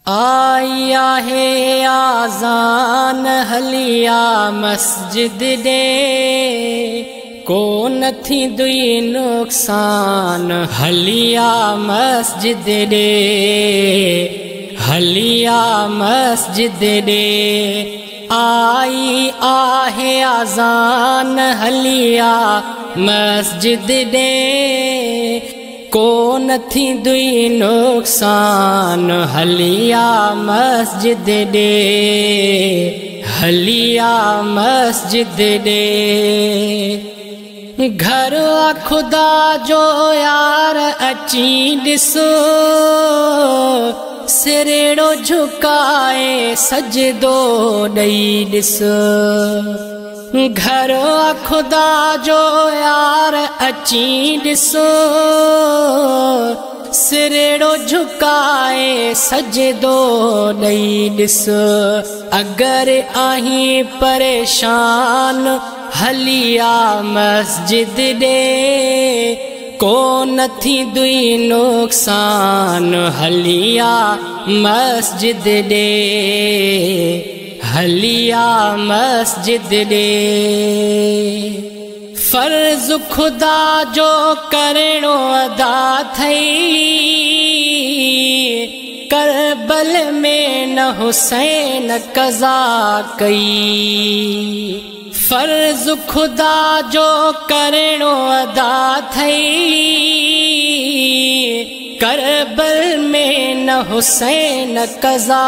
आया है आज़ान हलिया मस्जिद दे को नथी दुई नुकसान हलिया मस्जिद दे हलिया मस्जिद दे आई आहे आज़ान हलिया मस्जिद दे को नथी दुई नुकसान हलिया मस्जिद दे हलिया मस्जिद दे घर खुदा जो यार अची ॾिसो सिरेड़ो झुकाए सजदो ॾई ॾिसो घर खुदा जो यार अची ॾिसो सिरेड़ो झुकाए सजदो ॾई ॾिसो अगर आहीं परेशान हलिया मस्जिद दे को नथी दुई नुकसान हलिया मस्जिद दे हलिया मस्जिद दे फर्ज खुदा जो करणो अदा थई करबल में न हुसैन कज़ा कई फर्ज खुदा जो करणो अदा थई करबल में न हुसैन कज़ा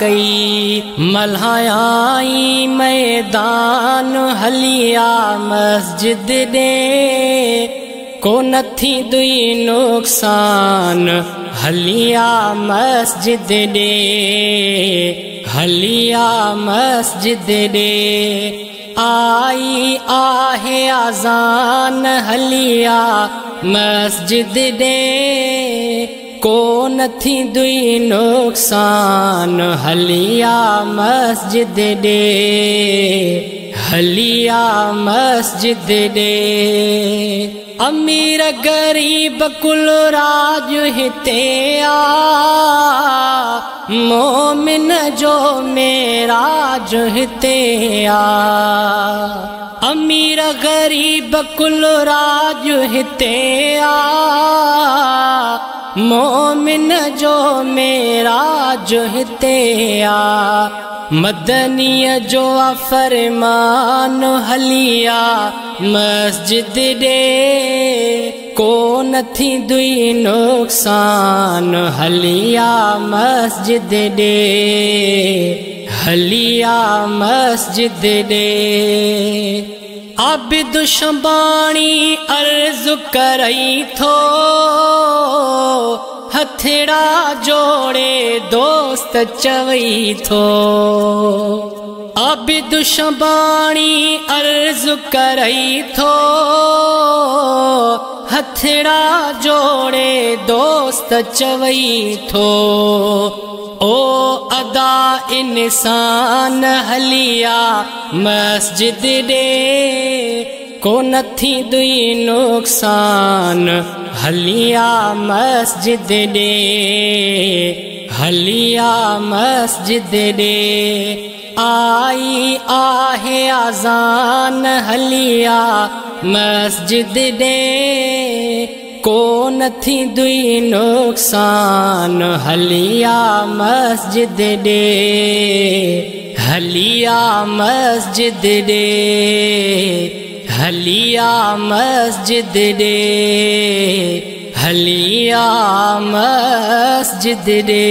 कई मल्हाई मैदान हलिया मस्जिद दे को नथी दुई नुकसान हलिया मस्जिद दे हलिया मस्जिद दे आई आहे आज़ान हलिया मस्जिद दे को नथी दुई नुकसान हलिया मस्जिद दे हलिया मस्जिद दे अमीर गरीब कुल राज हिते आ मोमिन जो मेराज हिते आ अमीर गरीब कुल राज हिते आ मोमिन जो मेराज हिते आ मदनीय जो फरमान हलिया मस्जिद दे को नथी दुई नुकसान हलिया मस्जिद दे हलिया मस्जिद दे आबिद शबाणी अर्ज करई थो हथड़ा जोड़े दोस्त चवई थो आबिद शबाणी अर्ज करई थो हथड़ा जोड़े दोस्त चवई थो ओ अदा इंसान हलिया मस्जिद दे को नथी दुई नुकसान हलिया मस्जिद दे हलिया मस्जिद दे आई आहे आज़ान हलिया मस्जिद दे को नथी दुई नुकसान हलिया मस्जिद दे हलिया मस्जिद दे हलिया मस्जिद दे हलिया मस्जिद दे।